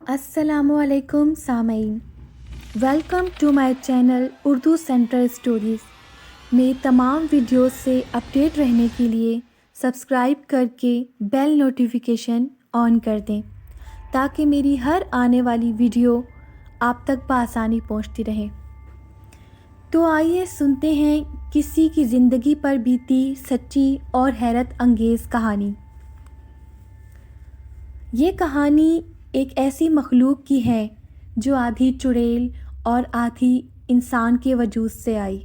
السلام علیکم سامعین، welcome to my channel Urdu center stories. میری تمام ویڈیوز سے اپڈیٹ رہنے کے لیے سبسکرائب کر کے بیل نوٹیفیکیشن آن کر دیں تاکہ میری ہر آنے والی ویڈیو آپ تک بآسانی پہنچتی رہے۔ تو آئیے سنتے ہیں کسی کی زندگی پر بیتی سچی اور حیرت انگیز کہانی۔ یہ کہانی ایک ایسی مخلوق کی ہے جو آدھی چڑیل اور آدھی انسان کے وجود سے آئی۔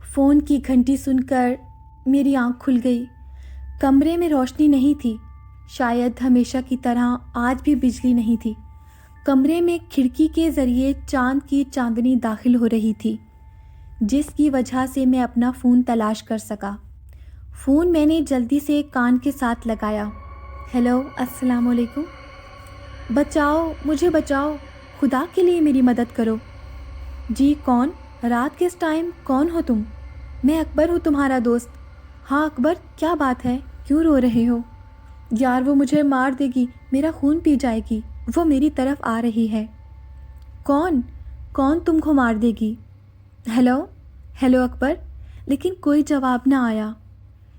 فون کی گھنٹی سن کر میری آنکھ کھل گئی۔ کمرے میں روشنی نہیں تھی، شاید ہمیشہ کی طرح آج بھی بجلی نہیں تھی۔ کمرے میں کھڑکی کے ذریعے چاند کی چاندنی داخل ہو رہی تھی، جس کی وجہ سے میں اپنا فون تلاش کر سکا۔ فون میں نے جلدی سے کان کے ساتھ لگایا۔ ہیلو، السلام علیکم۔ بچاؤ، مجھے بچاؤ، خدا کے لیے میری مدد کرو۔ جی کون؟ رات کے اس ٹائم کون ہو تم؟ میں اکبر ہوں، تمہارا دوست۔ ہاں اکبر، کیا بات ہے؟ کیوں رو رہے ہو؟ یار وہ مجھے مار دے گی، میرا خون پی جائے گی، وہ میری طرف آ رہی ہے۔ کون تم کو مار دے گی؟ ہیلو اکبر، لیکن کوئی جواب نہ آیا۔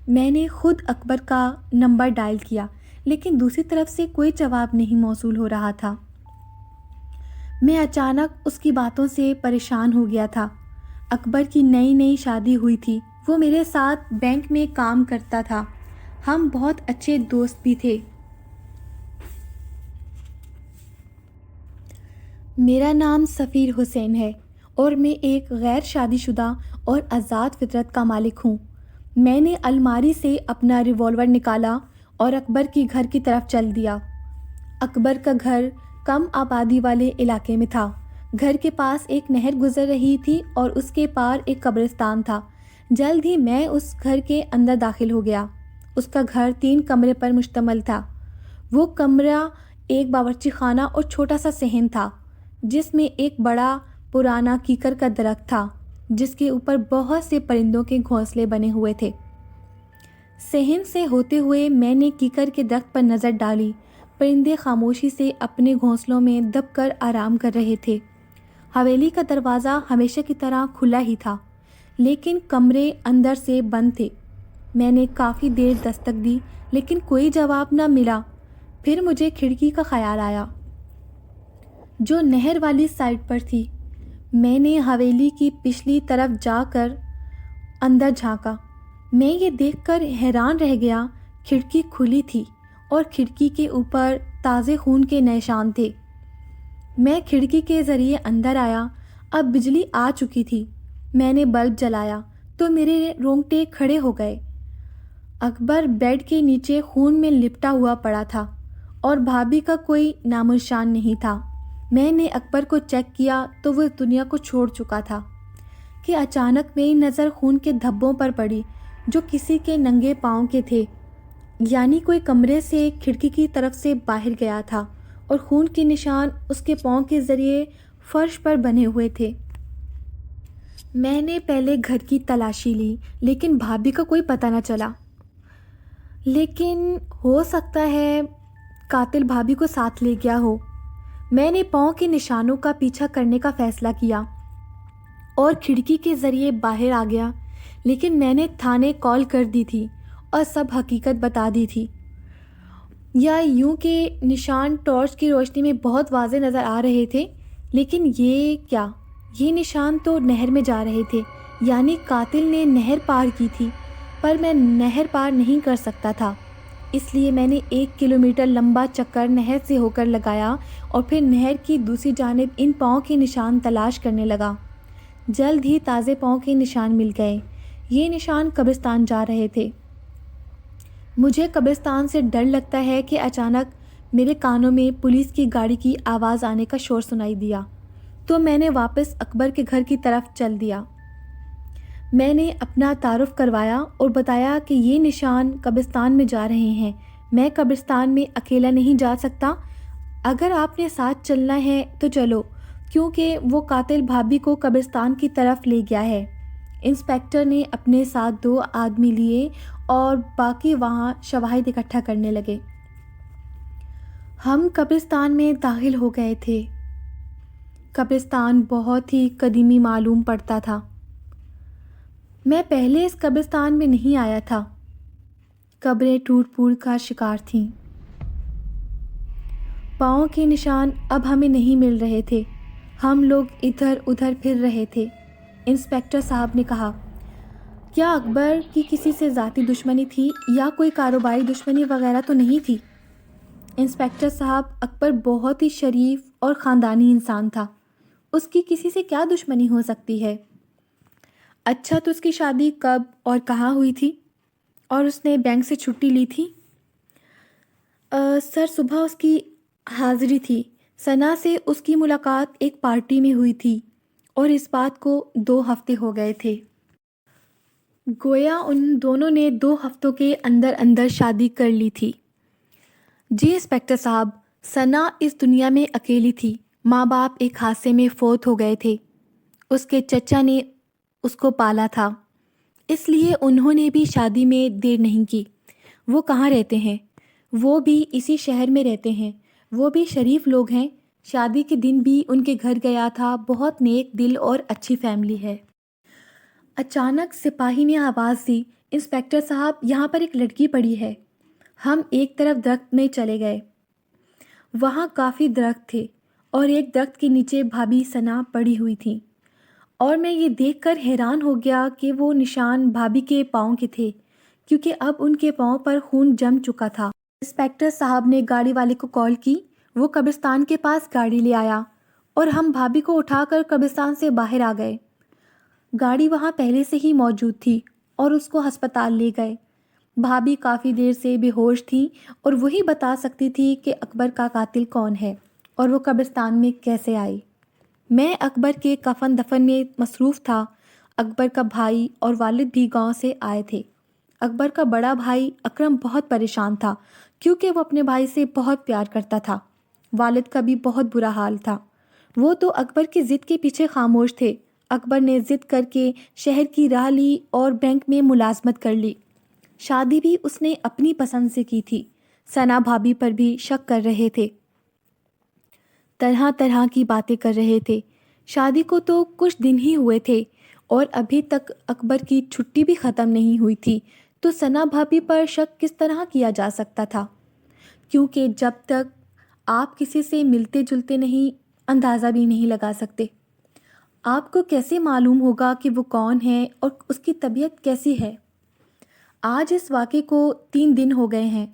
میں نے خود اکبر کا نمبر ڈائل کیا، لیکن دوسری طرف سے کوئی جواب نہیں موصول ہو رہا تھا۔ میں اچانک اس کی باتوں سے پریشان ہو گیا تھا۔ اکبر کی نئی شادی ہوئی تھی، وہ میرے ساتھ بینک میں کام کرتا تھا، ہم بہت اچھے دوست بھی تھے۔ میرا نام سفیر حسین ہے اور میں ایک غیر شادی شدہ اور آزاد فطرت کا مالک ہوں۔ میں نے الماری سے اپنا ریوالور نکالا اور اکبر کی گھر کی طرف چل دیا۔ اکبر کا گھر کم آبادی والے علاقے میں تھا۔ گھر کے پاس ایک نہر گزر رہی تھی اور اس کے پار ایک قبرستان تھا۔ جلد ہی میں اس گھر کے اندر داخل ہو گیا۔ اس کا گھر 3 کمرے پر مشتمل تھا۔ وہ کمرہ ایک باورچی خانہ اور چھوٹا سا صحن تھا، جس میں ایک بڑا پرانا کیکر کا درخت تھا، جس کے اوپر بہت سے پرندوں کے گھونسلے بنے ہوئے تھے۔ صحن سے ہوتے ہوئے میں نے کیکر کے درخت پر نظر ڈالی۔ پرندے خاموشی سے اپنے گھونسلوں میں دب کر آرام کر رہے تھے۔ حویلی کا دروازہ ہمیشہ کی طرح کھلا ہی تھا، لیکن کمرے اندر سے بند تھے۔ میں نے کافی دیر دستک دی، لیکن کوئی جواب نہ ملا۔ پھر مجھے کھڑکی کا خیال آیا، جو نہر والی سائڈ پر تھی۔ میں نے حویلی کی پچھلی طرف جا کر اندر جھانکا۔ میں یہ دیکھ کر حیران رہ گیا، کھڑکی کھلی تھی اور کھڑکی کے اوپر تازے خون کے نشان تھے۔ میں کھڑکی کے ذریعے اندر آیا۔ اب بجلی آ چکی تھی۔ میں نے بلب جلایا تو میرے رونگٹے کھڑے ہو گئے۔ اکبر بیڈ کے نیچے خون میں لپٹا ہوا پڑا تھا اور بھابھی کا کوئی نام و نشان نہیں تھا۔ میں نے اکبر کو چیک کیا تو وہ اس دنیا کو چھوڑ چکا تھا کہ اچانک میری نظر خون کے دھبوں پر پڑی جو کسی کے ننگے پاؤں کے تھے، یعنی کوئی کمرے سے کھڑکی کی طرف سے باہر گیا تھا اور خون کے نشان اس کے پاؤں کے ذریعے فرش پر بنے ہوئے تھے۔ میں نے پہلے گھر کی تلاشی لی، لیکن بھابھی کا کوئی پتہ نہ چلا۔ لیکن ہو سکتا ہے قاتل بھابھی کو ساتھ لے گیا ہو۔ میں نے پاؤں کے نشانوں کا پیچھا کرنے کا فیصلہ کیا اور کھڑکی کے ذریعے باہر آ گیا، لیکن میں نے تھانے کال کر دی تھی اور سب حقیقت بتا دی تھی۔ یا یوں کہ نشان ٹارچ کی روشنی میں بہت واضح نظر آ رہے تھے، لیکن یہ کیا؟ یہ نشان تو نہر میں جا رہے تھے، یعنی قاتل نے نہر پار کی تھی، پر میں نہر پار نہیں کر سکتا تھا۔ اس لیے میں نے 1 کلومیٹر لمبا چکر نہر سے ہو کر لگایا اور پھر نہر کی دوسری جانب ان پاؤں کے نشان تلاش کرنے لگا۔ جلد ہی تازے پاؤں کے نشان مل گئے۔ یہ نشان قبرستان جا رہے تھے۔ مجھے قبرستان سے ڈر لگتا ہے کہ اچانک میرے کانوں میں پولیس کی گاڑی کی آواز آنے کا شور سنائی دیا، تو میں نے واپس اکبر کے گھر کی طرف چل دیا۔ میں نے اپنا تعارف کروایا اور بتایا کہ یہ نشان قبرستان میں جا رہے ہیں۔ میں قبرستان میں اکیلا نہیں جا سکتا، اگر آپ نے ساتھ چلنا ہے تو چلو، کیونکہ وہ قاتل بھابھی کو قبرستان کی طرف لے گیا ہے۔ انسپکٹر نے اپنے ساتھ 2 آدمی لیے اور باقی وہاں شواہد اکٹھا کرنے لگے۔ ہم قبرستان میں داخل ہو گئے تھے۔ قبرستان بہت ہی قدیمی معلوم پڑتا تھا۔ میں پہلے اس قبرستان میں نہیں آیا تھا۔ قبریں ٹوٹ پھوٹ کا شکار تھیں۔ پاؤں کے نشان اب ہمیں نہیں مل رہے تھے۔ ہم لوگ ادھر ادھر پھر رہے تھے۔ انسپکٹر صاحب نے کہا، کیا اکبر کی کسی سے ذاتی دشمنی تھی یا کوئی کاروباری دشمنی وغیرہ تو نہیں تھی؟ انسپکٹر صاحب، اکبر بہت ہی شریف اور خاندانی انسان تھا۔ اس کی کسی سے کیا دشمنی ہو سکتی ہے؟ اچھا، تو اس کی شادی کب اور کہاں ہوئی تھی؟ اور اس نے بینک سے چھٹی لی تھی؟ سر، صبح اس کی حاضری تھی۔ ثنا سے اس کی ملاقات ایک پارٹی میں ہوئی تھی اور اس بات کو 2 ہفتے ہو گئے تھے۔ گویا ان دونوں نے 2 ہفتوں کے اندر اندر شادی کر لی تھی۔ جی انسپکٹر صاحب، ثنا اس دنیا میں اکیلی تھی۔ ماں باپ ایک حادثے میں فوت ہو گئے تھے۔ اس کے چچا نے اس کو پالا تھا، اس لیے انہوں نے بھی شادی میں دیر نہیں کی۔ وہ کہاں رہتے ہیں؟ وہ بھی اسی شہر میں رہتے ہیں۔ وہ بھی شریف لوگ ہیں۔ شادی کے دن بھی ان کے گھر گیا تھا۔ بہت نیک دل اور اچھی فیملی ہے۔ اچانک سپاہی نے آواز دی، انسپکٹر صاحب، یہاں پر ایک لڑکی پڑی ہے۔ ہم ایک طرف درخت میں چلے گئے۔ وہاں کافی درخت تھے اور ایک درخت کے نیچے بھابھی ثنا پڑی ہوئی تھی، اور میں یہ دیکھ کر حیران ہو گیا کہ وہ نشان بھابھی کے پاؤں کے تھے، کیونکہ اب ان کے پاؤں پر خون جم چکا تھا۔ انسپکٹر صاحب نے گاڑی والے کو کال کی۔ وہ قبرستان کے پاس گاڑی لے آیا اور ہم بھابھی کو اٹھا کر قبرستان سے باہر آ گئے۔ گاڑی وہاں پہلے سے ہی موجود تھی اور اس کو ہسپتال لے گئے۔ بھابھی کافی دیر سے بے ہوش تھی اور وہی بتا سکتی تھی کہ اکبر کا قاتل کون ہے اور وہ قبرستان میں کیسے آئی۔ میں اکبر کے کفن دفن میں مصروف تھا۔ اکبر کا بھائی اور والد بھی گاؤں سے آئے تھے۔ اکبر کا بڑا بھائی اکرم بہت پریشان تھا کیونکہ وہ اپنے بھائی سے بہت پیار کرتا تھا۔ والد کا بھی بہت برا حال تھا۔ وہ تو اکبر کی ضد کے پیچھے خاموش تھے۔ اکبر نے ضد کر کے شہر کی راہ لی اور بینک میں ملازمت کر لی۔ شادی بھی اس نے اپنی پسند سے کی تھی۔ ثنا بھابھی پر بھی شک کر رہے تھے، طرح طرح کی باتیں کر رہے تھے۔ شادی کو تو کچھ دن ہی ہوئے تھے اور ابھی تک اکبر کی چھٹی بھی ختم نہیں ہوئی تھی، تو ثنا بھابھی پر شک کس طرح کیا جا سکتا تھا؟ کیونکہ جب تک آپ کسی سے ملتے جلتے نہیں، اندازہ بھی نہیں لگا سکتے۔ آپ کو کیسے معلوم ہوگا کہ وہ کون ہے اور اس کی طبیعت کیسی ہے؟ آج اس واقعے کو 3 دن ہو گئے ہیں۔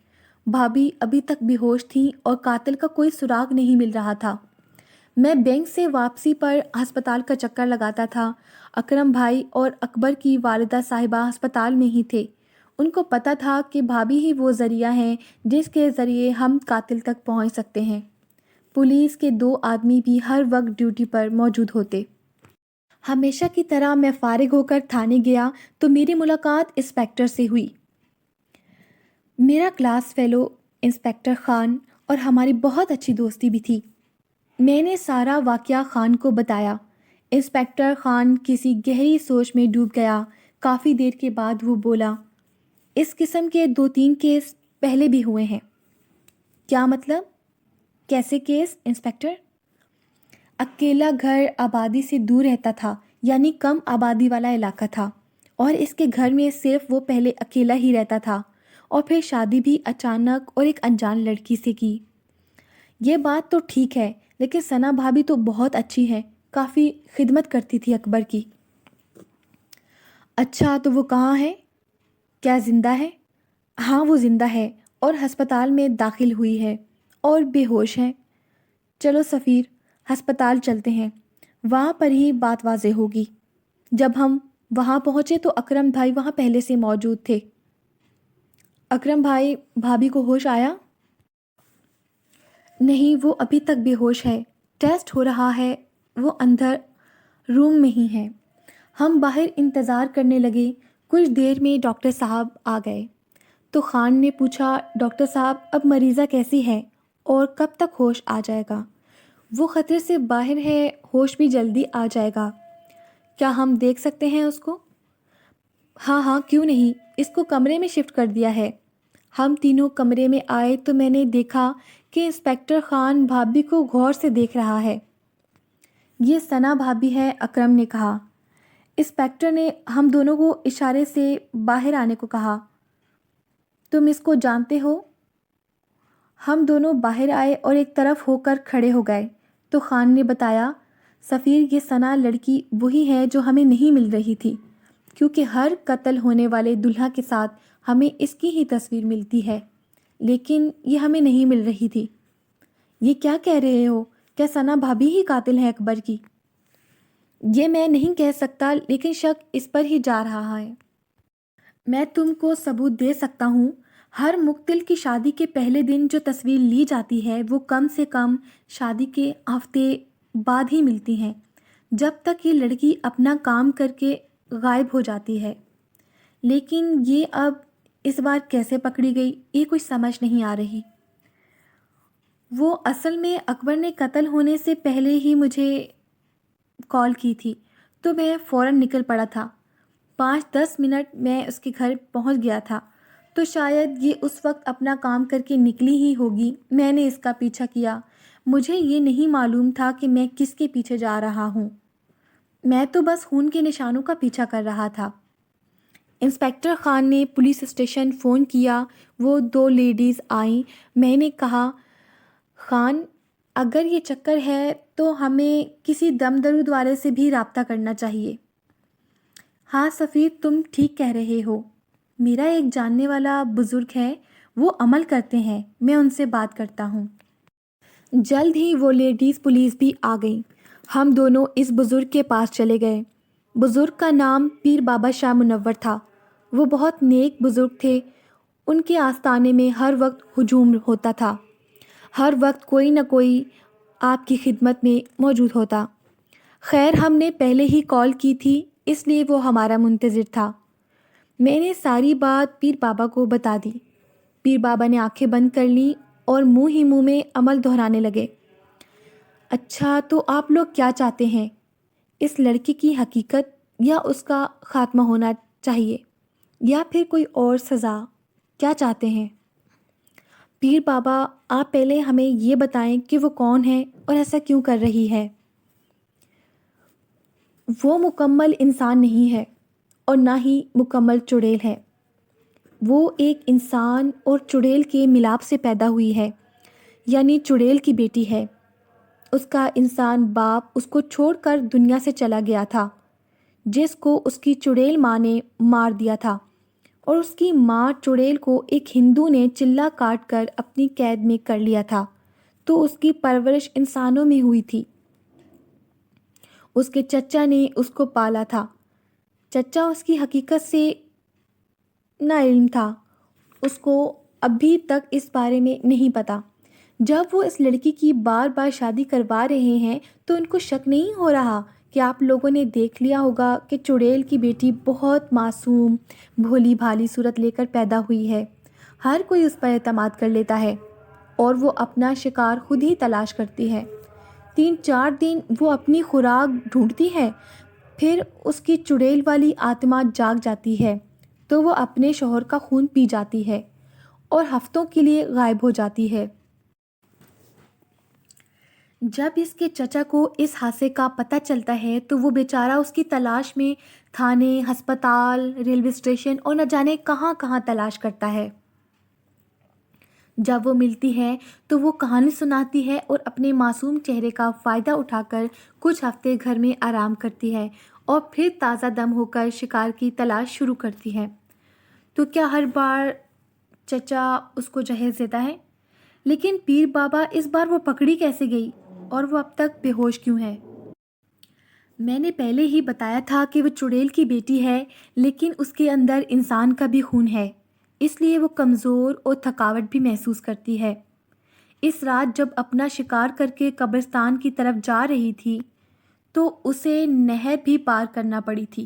بھابھی ابھی تک بے ہوش تھیں اور قاتل کا کوئی سراغ نہیں مل رہا تھا۔ میں بینک سے واپسی پر ہسپتال کا چکر لگاتا تھا۔ اکرم بھائی اور اکبر کی والدہ صاحبہ ہسپتال میں ہی تھے۔ ان کو پتہ تھا کہ بھابھی ہی وہ ذریعہ ہیں جس کے ذریعے ہم قاتل تک پہنچ سکتے ہیں۔ پولیس کے 2 آدمی بھی ہر وقت ڈیوٹی پر موجود ہوتے۔ ہمیشہ کی طرح میں فارغ ہو کر تھانے گیا تو میری ملاقات انسپکٹر سے ہوئی۔ میرا کلاس فیلو انسپکٹر خان اور ہماری بہت اچھی دوستی بھی تھی۔ میں نے سارا واقعہ خان کو بتایا۔ انسپکٹر خان کسی گہری سوچ میں ڈوب گیا۔ کافی دیر کے بعد وہ بولا، اس قسم کے 2-3 کیس پہلے بھی ہوئے ہیں۔ کیا مطلب؟ کیسے کیس انسپکٹر؟ اکیلا گھر آبادی سے دور رہتا تھا، یعنی کم آبادی والا علاقہ تھا، اور اس کے گھر میں صرف وہ پہلے اکیلا ہی رہتا تھا اور پھر شادی بھی اچانک اور ایک انجان لڑکی سے کی۔ یہ بات تو ٹھیک ہے، لیکن ثنا بھابھی تو بہت اچھی ہے، کافی خدمت کرتی تھی اکبر کی۔ اچھا، تو وہ کہاں ہے؟ کیا زندہ ہے؟ ہاں، وہ زندہ ہے اور ہسپتال میں داخل ہوئی ہے اور بے ہوش ہے۔ چلو سفیر، ہسپتال چلتے ہیں، وہاں پر ہی بات واضح ہوگی۔ جب ہم وہاں پہنچے تو اکرم بھائی وہاں پہلے سے موجود تھے۔ اکرم بھائی، بھابھی کو ہوش آیا؟ نہیں، وہ ابھی تک بے ہوش ہے۔ ٹیسٹ ہو رہا ہے، وہ اندر روم میں ہی ہے۔ ہم باہر انتظار کرنے لگے۔ کچھ دیر میں ڈاکٹر صاحب آ گئے تو خان نے پوچھا، ڈاکٹر صاحب، اب مریضہ کیسی ہے اور کب تک ہوش آ جائے گا؟ وہ خطرے سے باہر ہے، ہوش بھی جلدی آ جائے گا۔ کیا ہم دیکھ سکتے ہیں اس کو؟ ہاں، کیوں نہیں، اس کو کمرے میں شفٹ کر دیا ہے۔ ہم تینوں کمرے میں آئے تو میں نے دیکھا کہ انسپیکٹر خان بھابھی کو غور سے دیکھ رہا ہے۔ یہ ثنا بھابھی ہے، اکرم نے کہا۔ انسپیکٹر نے ہم دونوں کو اشارے سے باہر آنے کو کہا۔ تم اس کو جانتے ہو؟ ہم دونوں باہر آئے اور ایک طرف ہو کر کھڑے ہو گئے تو خان نے بتایا، سفیر یہ ثنا لڑکی وہی ہے جو ہمیں نہیں مل رہی تھی، کیونکہ ہر قتل ہونے والے دلہا کے ساتھ ہمیں اس کی ہی تصویر ملتی ہے، لیکن یہ ہمیں نہیں مل رہی تھی۔ یہ کیا کہہ رہے ہو؟ کیا ثنا بھابھی ہی قاتل ہے اکبر کی؟ یہ میں نہیں کہہ سکتا، لیکن شک اس پر ہی جا رہا ہے۔ میں تم کو ثبوت دے سکتا ہوں۔ ہر مقتل کی شادی کے پہلے دن جو تصویر لی جاتی ہے وہ کم سے کم شادی کے ہفتے بعد ہی ملتی ہیں، جب تک یہ لڑکی اپنا کام کر کے غائب ہو جاتی ہے۔ لیکن یہ اب اس بار کیسے پکڑی گئی، یہ کچھ سمجھ نہیں آ رہی۔ وہ اصل میں اکبر نے قتل ہونے سے پہلے ہی مجھے کال کی تھی تو میں فوراً نکل پڑا تھا۔ 5-10 منٹ میں اس کے گھر پہنچ گیا تھا، تو شاید یہ اس وقت اپنا کام کر کے نکلی ہی ہوگی۔ میں نے اس کا پیچھا کیا۔ مجھے یہ نہیں معلوم تھا کہ میں کس کے پیچھے جا رہا ہوں، میں تو بس خون کے نشانوں کا پیچھا کر رہا تھا۔ انسپیکٹر خان نے پولیس اسٹیشن فون کیا، وہ 2 لیڈیز آئیں۔ میں نے کہا، خان اگر یہ چکر ہے تو ہمیں کسی دم درود والے سے بھی رابطہ کرنا چاہیے۔ ہاں سفیر، تم ٹھیک کہہ رہے ہو۔ میرا ایک جاننے والا بزرگ ہے، وہ عمل کرتے ہیں، میں ان سے بات کرتا ہوں۔ جلد ہی وہ لیڈیز پولیس بھی آ گئیں۔ ہم دونوں اس بزرگ کے پاس چلے گئے۔ بزرگ کا نام پیر بابا شاہ منور تھا۔ وہ بہت نیک بزرگ تھے۔ ان کے آستانے میں ہر وقت ہجوم ہوتا تھا، ہر وقت کوئی نہ کوئی آپ کی خدمت میں موجود ہوتا۔ خیر ہم نے پہلے ہی کال کی تھی، اس لیے وہ ہمارا منتظر تھا۔ میں نے ساری بات پیر بابا کو بتا دی۔ پیر بابا نے آنکھیں بند کر لیں اور منہ ہی منہ میں عمل دہرانے لگے۔ اچھا تو آپ لوگ کیا چاہتے ہیں؟ اس لڑکی کی حقیقت یا اس کا خاتمہ ہونا چاہیے، یا پھر کوئی اور سزا؟ کیا چاہتے ہیں؟ پیر بابا آپ پہلے ہمیں یہ بتائیں کہ وہ کون ہے اور ایسا کیوں کر رہی ہے؟ وہ مکمل انسان نہیں ہے اور نہ ہی مکمل چڑیل ہے۔ وہ ایک انسان اور چڑیل کے ملاپ سے پیدا ہوئی ہے، یعنی چڑیل کی بیٹی ہے۔ اس کا انسان باپ اس کو چھوڑ کر دنیا سے چلا گیا تھا، جس کو اس کی چڑیل ماں نے مار دیا تھا، اور اس کی ماں چڑیل کو ایک ہندو نے چلہ کاٹ کر اپنی قید میں کر لیا تھا، تو اس کی پرورش انسانوں میں ہوئی تھی۔ اس کے چچا نے اس کو پالا تھا۔ چچا اس کی حقیقت سے نا علم تھا، اس کو ابھی تک اس بارے میں نہیں پتا۔ جب وہ اس لڑکی کی بار بار شادی کروا رہے ہیں تو ان کو شک نہیں ہو رہا کہ آپ لوگوں نے دیکھ لیا ہوگا کہ چڑیل کی بیٹی بہت معصوم بھولی بھالی صورت لے کر پیدا ہوئی ہے۔ ہر کوئی اس پر اعتماد کر لیتا ہے اور وہ اپنا شکار خود ہی تلاش کرتی ہے۔ 3-4 دن وہ اپنی خوراک ڈھونڈتی ہے، پھر اس کی چڑیل والی آتما جاگ جاتی ہے تو وہ اپنے شوہر کا خون پی جاتی ہے اور ہفتوں کے لیے غائب ہو جاتی ہے۔ جب اس کے چچا کو اس حادثے کا پتہ چلتا ہے تو وہ بیچارہ اس کی تلاش میں تھانے، ہسپتال، ریلوے اسٹیشن اور نہ جانے کہاں کہاں تلاش کرتا ہے۔ جب وہ ملتی ہے تو وہ کہانی سناتی ہے اور اپنے معصوم چہرے کا فائدہ اٹھا کر کچھ ہفتے گھر میں آرام کرتی ہے اور پھر تازہ دم ہو کر شکار کی تلاش شروع کرتی ہے۔ تو کیا ہر بار چچا اس کو جہیز دیتا ہے؟ لیکن پیر بابا اس بار وہ پکڑی کیسے گئی اور وہ اب تک بے ہوش کیوں ہے؟ میں نے پہلے ہی بتایا تھا کہ وہ چڑیل کی بیٹی ہے، لیکن اس کے اندر انسان کا بھی خون ہے، اس لیے وہ کمزور اور تھکاوٹ بھی محسوس کرتی ہے۔ اس رات جب اپنا شکار کر کے قبرستان کی طرف جا رہی تھی تو اسے نہر بھی پار کرنا پڑی تھی۔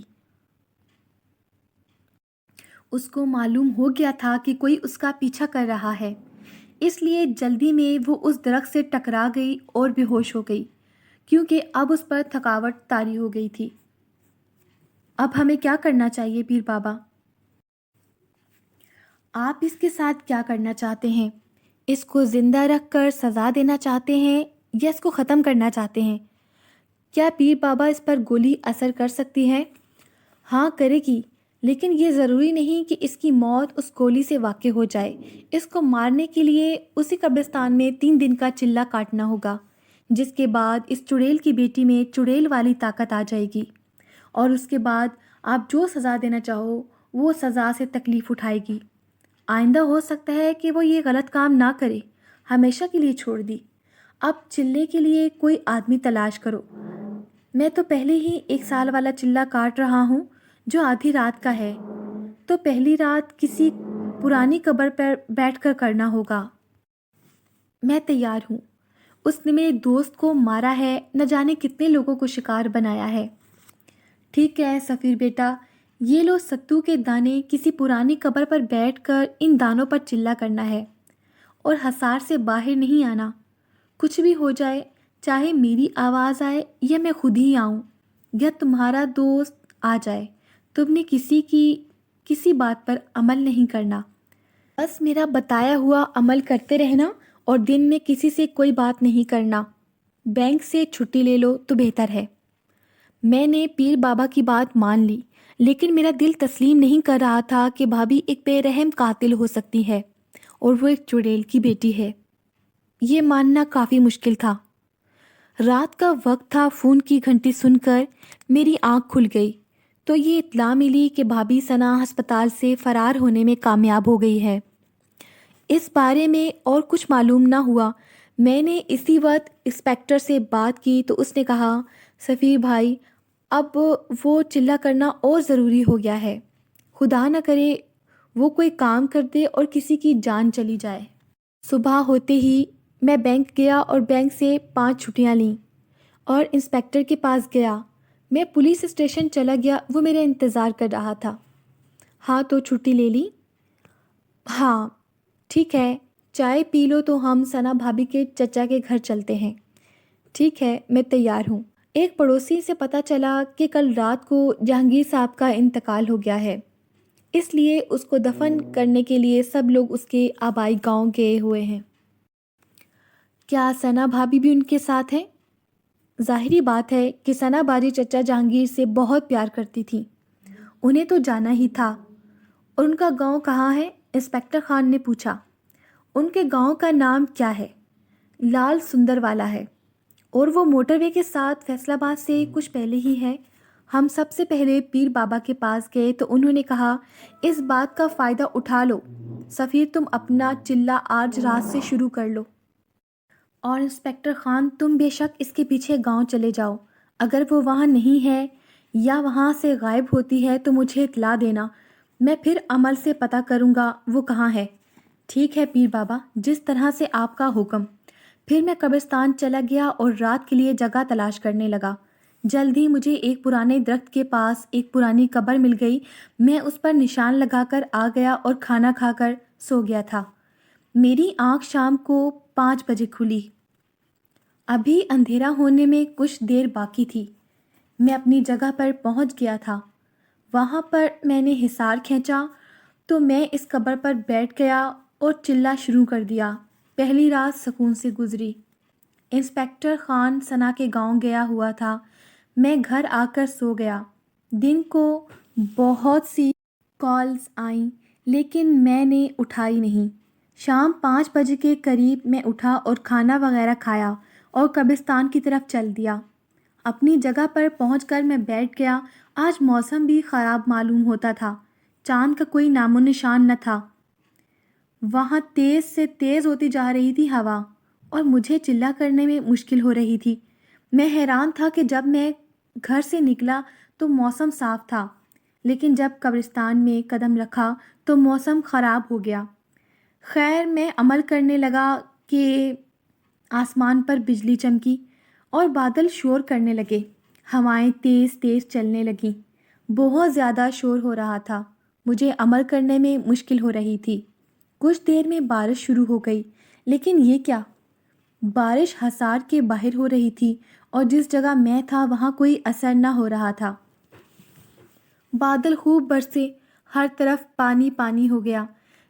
اس کو معلوم ہو گیا تھا کہ کوئی اس کا پیچھا کر رہا ہے، اس لیے جلدی میں وہ اس درخت سے ٹکرا گئی اور بے ہوش ہو گئی، کیونکہ اب اس پر تھکاوٹ طاری ہو گئی تھی۔ اب ہمیں کیا کرنا چاہیے پیر بابا؟ آپ اس کے ساتھ کیا کرنا چاہتے ہیں؟ اس کو زندہ رکھ کر سزا دینا چاہتے ہیں یا اس کو ختم کرنا چاہتے ہیں؟ کیا پیر بابا اس پر گولی اثر کر سکتی ہے؟ ہاں کرے گی، لیکن یہ ضروری نہیں کہ اس کی موت اس گولی سے واقع ہو جائے۔ اس کو مارنے کے لیے اسی قبرستان میں 3 دن کا چلہ کاٹنا ہوگا، جس کے بعد اس چڑیل کی بیٹی میں چڑیل والی طاقت آ جائے گی، اور اس کے بعد آپ جو سزا دینا چاہو وہ سزا سے تکلیف اٹھائے گی۔ آئندہ ہو سکتا ہے کہ وہ یہ غلط کام نہ کرے، ہمیشہ کے لیے چھوڑ دی۔ اب چلے کے لیے کوئی آدمی تلاش کرو۔ میں تو پہلے ہی 1 سال والا چلہ کاٹ رہا ہوں جو آدھی رات کا ہے، تو پہلی رات کسی پرانی قبر پر بیٹھ کر کرنا ہوگا۔ میں تیار ہوں۔ اس نے میرے دوست کو مارا ہے، نہ جانے کتنے لوگوں کو شکار بنایا ہے۔ ٹھیک ہے سفیر بیٹا، یہ لو ستو کے دانے، کسی پرانی قبر پر بیٹھ کر ان دانوں پر چلہ کرنا ہے اور حصار سے باہر نہیں آنا۔ کچھ بھی ہو جائے، چاہے میری آواز آئے یا میں خود ہی آؤں یا تمہارا دوست آ جائے، تم نے کسی بات پر عمل نہیں کرنا۔ بس میرا بتایا ہوا عمل کرتے رہنا اور دن میں کسی سے کوئی بات نہیں کرنا۔ بینک سے چھٹی لے لو تو بہتر ہے۔ میں نے پیر بابا کی بات مان لی، لیکن میرا دل تسلیم نہیں کر رہا تھا کہ بھابھی ایک بے رحم قاتل ہو سکتی ہے اور وہ ایک چڑیل کی بیٹی ہے۔ یہ ماننا کافی مشکل تھا۔ رات کا وقت تھا، فون کی گھنٹی سن کر میری آنکھ کھل گئی تو یہ اطلاع ملی کہ بھابھی ثنا ہسپتال سے فرار ہونے میں کامیاب ہو گئی ہے۔ اس بارے میں اور کچھ معلوم نہ ہوا۔ میں نے اسی وقت انسپکٹر سے بات کی تو اس نے کہا، سفیر بھائی، اب وہ چلہ کرنا اور ضروری ہو گیا ہے۔ خدا نہ کرے وہ کوئی کام کر دے اور کسی کی جان چلی جائے۔ صبح ہوتے ہی میں بینک گیا اور بینک سے 5 چھٹیاں لیں اور انسپکٹر کے پاس گیا۔ میں پولیس اسٹیشن چلا گیا، وہ میرا انتظار کر رہا تھا۔ ہاں تو چھٹی لے لی؟ ہاں ٹھیک ہے، چائے پی لو تو ہم ثنا بھابھی کے چچا کے گھر چلتے ہیں۔ ٹھیک ہے، میں تیار ہوں۔ ایک پڑوسی سے پتہ چلا کہ کل رات کو جہانگیر صاحب کا انتقال ہو گیا ہے، اس لیے اس کو دفن کرنے کے لیے سب لوگ اس کے آبائی گاؤں گئے ہوئے ہیں۔ کیا ثنا بھابھی بھی ان کے ساتھ ہیں؟ ظاہری بات ہے کہ ثنا باجی چچا جہانگیر سے بہت پیار کرتی تھی، انہیں تو جانا ہی تھا۔ اور ان کا گاؤں کہاں ہے؟ انسپکٹر خان نے پوچھا۔ ان کے گاؤں کا نام کیا ہے؟ لال سندر والا ہے، اور وہ موٹر وے کے ساتھ فیصل آباد سے کچھ پہلے ہی ہے۔ ہم سب سے پہلے پیر بابا کے پاس گئے تو انہوں نے کہا، اس بات کا فائدہ اٹھا لو سفیر، تم اپنا چلہ آج رات سے شروع کر لو، اور انسپکٹر خان تم بے شک اس کے پیچھے گاؤں چلے جاؤ۔ اگر وہ وہاں نہیں ہے یا وہاں سے غائب ہوتی ہے تو مجھے اطلاع دینا، میں پھر عمل سے پتہ کروں گا وہ کہاں ہے۔ ٹھیک ہے پیر بابا، جس طرح سے آپ کا حکم۔ پھر میں قبرستان چلا گیا اور رات کے لیے جگہ تلاش کرنے لگا۔ جلد ہی مجھے ایک پرانے درخت کے پاس ایک پرانی قبر مل گئی۔ میں اس پر نشان لگا کر آ گیا اور کھانا کھا کر سو گیا تھا۔ میری آنکھ شام کو 5 بجے کھلی۔ ابھی اندھیرا ہونے میں کچھ دیر باقی تھی۔ میں اپنی جگہ پر پہنچ گیا تھا۔ وہاں پر میں نے حصار کھینچا تو میں اس قبر پر بیٹھ گیا اور چلہ شروع کر دیا۔ پہلی رات سکون سے گزری۔ انسپکٹر خان ثنا کے گاؤں گیا ہوا تھا۔ میں گھر آ کر سو گیا۔ دن کو بہت سی کالز آئیں لیکن میں نے اٹھائی نہیں۔ شام 5 بجے کے قریب میں اٹھا اور کھانا وغیرہ کھایا اور قبرستان کی طرف چل دیا۔ اپنی جگہ پر پہنچ کر میں بیٹھ گیا۔ آج موسم بھی خراب معلوم ہوتا تھا، چاند کا کوئی نام و نشان نہ تھا۔ وہاں تیز سے تیز ہوتی جا رہی تھی ہوا، اور مجھے چلہ کرنے میں مشکل ہو رہی تھی۔ میں حیران تھا کہ جب میں گھر سے نکلا تو موسم صاف تھا، لیکن جب قبرستان میں قدم رکھا تو موسم خراب ہو گیا۔ خیر، میں عمل کرنے لگا کہ آسمان پر بجلی چمکی اور بادل شور کرنے لگے، ہوائیں تیز تیز چلنے لگیں، بہت زیادہ شور ہو رہا تھا، مجھے عمل کرنے میں مشکل ہو رہی تھی۔ کچھ دیر میں بارش شروع ہو گئی، لیکن یہ کیا؟ بارش حصار کے باہر ہو رہی تھی اور جس جگہ میں تھا وہاں کوئی اثر نہ ہو رہا تھا۔ بادل خوب برسے، ہر طرف پانی پانی ہو گیا۔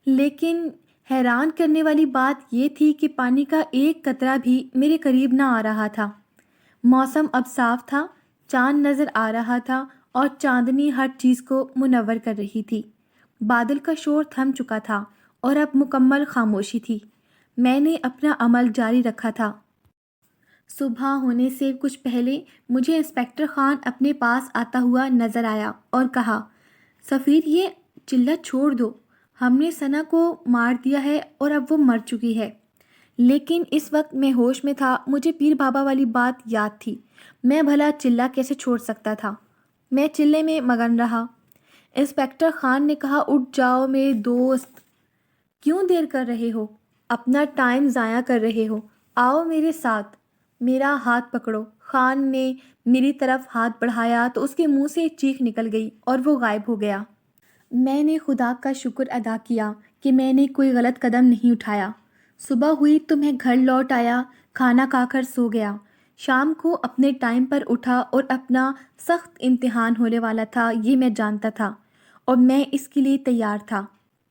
لیکن حیران کرنے والی بات یہ تھی کہ پانی کا ایک قطرہ بھی میرے قریب نہ آ رہا تھا۔ موسم اب صاف تھا، چاند نظر آ رہا تھا اور چاندنی ہر چیز کو منور کر رہی تھی۔ بادل کا شور تھم چکا تھا اور اب مکمل خاموشی تھی۔ میں نے اپنا عمل جاری رکھا تھا۔ صبح ہونے سے کچھ پہلے مجھے انسپکٹر خان اپنے پاس آتا ہوا نظر آیا اور کہا، سفیر یہ چلہ چھوڑ دو، ہم نے ثنا کو مار دیا ہے اور اب وہ مر چکی ہے۔ لیکن اس وقت میں ہوش میں تھا، مجھے پیر بابا والی بات یاد تھی۔ میں بھلا چلہ کیسے چھوڑ سکتا تھا؟ میں چلے میں مگن رہا۔ انسپکٹر خان نے کہا، اٹھ جاؤ میرے دوست، کیوں دیر کر رہے ہو؟ اپنا ٹائم ضائع کر رہے ہو، آؤ میرے ساتھ، میرا ہاتھ پکڑو۔ خان نے میری طرف ہاتھ بڑھایا تو اس کے منہ سے چیخ نکل گئی اور وہ غائب ہو گیا۔ میں نے خدا کا شکر ادا کیا کہ میں نے کوئی غلط قدم نہیں اٹھایا۔ صبح ہوئی تو میں گھر لوٹ آیا، کھانا کھا کر سو گیا۔ شام کو اپنے ٹائم پر اٹھا اور اپنا سخت امتحان ہونے والا تھا یہ میں جانتا تھا اور میں اس کے لیے تیار تھا۔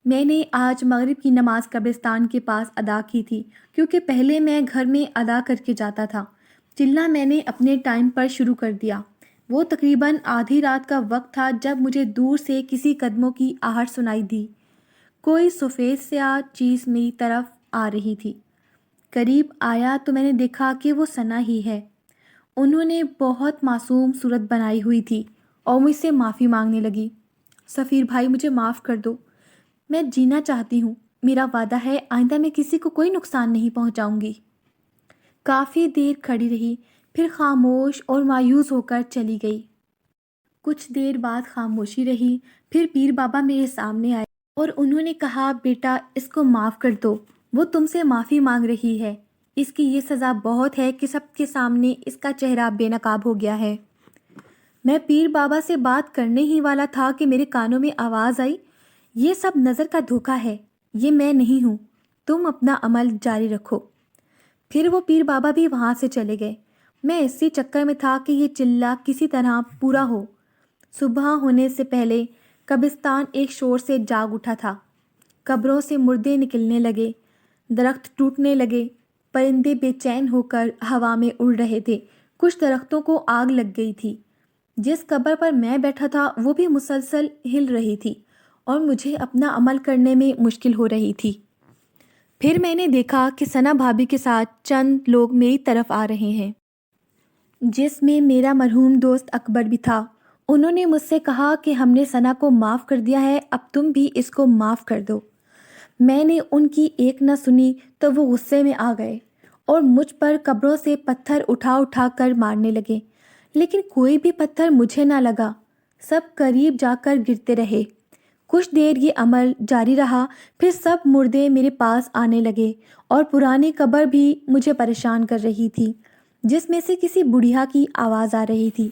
میں نے آج مغرب کی نماز قبرستان کے پاس ادا کی تھی کیونکہ پہلے میں گھر میں ادا کر کے جاتا تھا۔ چلہ میں نے اپنے ٹائم پر شروع کر دیا۔ وہ تقریباً آدھی رات کا وقت تھا جب مجھے دور سے کسی قدموں کی آہٹ سنائی دی۔ کوئی سفید سیاہ چیز میری طرف آ رہی تھی۔ قریب آیا تو میں نے دیکھا کہ وہ ثنا ہی ہے۔ انہوں نے بہت معصوم صورت بنائی ہوئی تھی اور مجھ سے معافی مانگنے لگی۔ سفیر بھائی مجھے معاف کر دو، میں جینا چاہتی ہوں، میرا وعدہ ہے آئندہ میں کسی کو کوئی نقصان نہیں پہنچاؤں گی۔ کافی دیر کھڑی رہی، پھر خاموش اور مایوس ہو کر چلی گئی۔ کچھ دیر بعد خاموشی رہی، پھر پیر بابا میرے سامنے آئے اور انہوں نے کہا، بیٹا اس کو معاف کر دو، وہ تم سے معافی مانگ رہی ہے، اس کی یہ سزا بہت ہے کہ سب کے سامنے اس کا چہرہ بے نقاب ہو گیا ہے۔ میں پیر بابا سے بات کرنے ہی والا تھا کہ میرے کانوں میں آواز آئی، یہ سب نظر کا دھوکہ ہے، یہ میں نہیں ہوں، تم اپنا عمل جاری رکھو۔ پھر وہ پیر بابا بھی وہاں سے چلے گئے۔ میں اسی چکر میں تھا کہ یہ چلہ کسی طرح پورا ہو۔ صبح ہونے سے پہلے قبرستان ایک شور سے جاگ اٹھا تھا۔ قبروں سے مردے نکلنے لگے، درخت ٹوٹنے لگے، پرندے بے چین ہو کر ہوا میں اڑ رہے تھے، کچھ درختوں کو آگ لگ گئی تھی۔ جس قبر پر میں بیٹھا تھا وہ بھی مسلسل ہل رہی تھی اور مجھے اپنا عمل کرنے میں مشکل ہو رہی تھی۔ پھر میں نے دیکھا کہ ثنا بھابھی کے ساتھ چند لوگ میری طرف آ رہے ہیں، جس میں میرا مرحوم دوست اکبر بھی تھا۔ انہوں نے مجھ سے کہا کہ ہم نے ثنا کو معاف کر دیا ہے، اب تم بھی اس کو معاف کر دو۔ میں نے ان کی ایک نہ سنی تو وہ غصے میں آ گئے اور مجھ پر قبروں سے پتھر اٹھا اٹھا کر مارنے لگے، لیکن کوئی بھی پتھر مجھے نہ لگا، سب قریب جا کر گرتے رہے۔ کچھ دیر یہ عمل جاری رہا، پھر سب مردے میرے پاس آنے لگے اور پرانی قبر بھی مجھے پریشان کر رہی تھی جس میں سے کسی بڑھیا کی آواز آ رہی تھی۔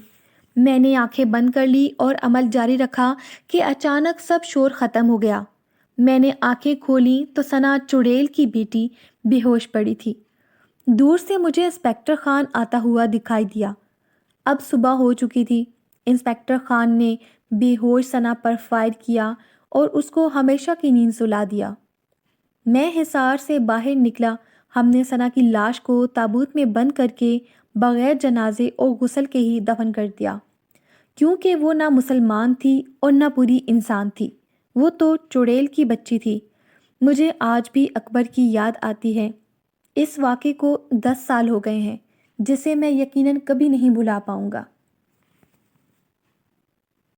میں نے آنکھیں بند کر لی اور عمل جاری رکھا کہ اچانک سب شور ختم ہو گیا۔ میں نے آنکھیں کھولیں تو ثنا چڑیل کی بیٹی بے ہوش پڑی تھی۔ دور سے مجھے انسپکٹر خان آتا ہوا دکھائی دیا۔ اب صبح ہو چکی تھی۔ انسپکٹر خان نے بے ہوش ثنا پر فائر کیا اور اس کو ہمیشہ کی نیند سلا دیا۔ میں حصار سے باہر نکلا۔ ہم نے ثنا کی لاش کو تابوت میں بند کر کے بغیر جنازے اور غسل کے ہی دفن کر دیا، کیونکہ وہ نہ مسلمان تھی اور نہ پوری انسان تھی، وہ تو چڑیل کی بچی تھی۔ مجھے آج بھی اکبر کی یاد آتی ہے۔ اس واقعے کو 10 سال ہو گئے ہیں، جسے میں یقیناً کبھی نہیں بھلا پاؤں گا۔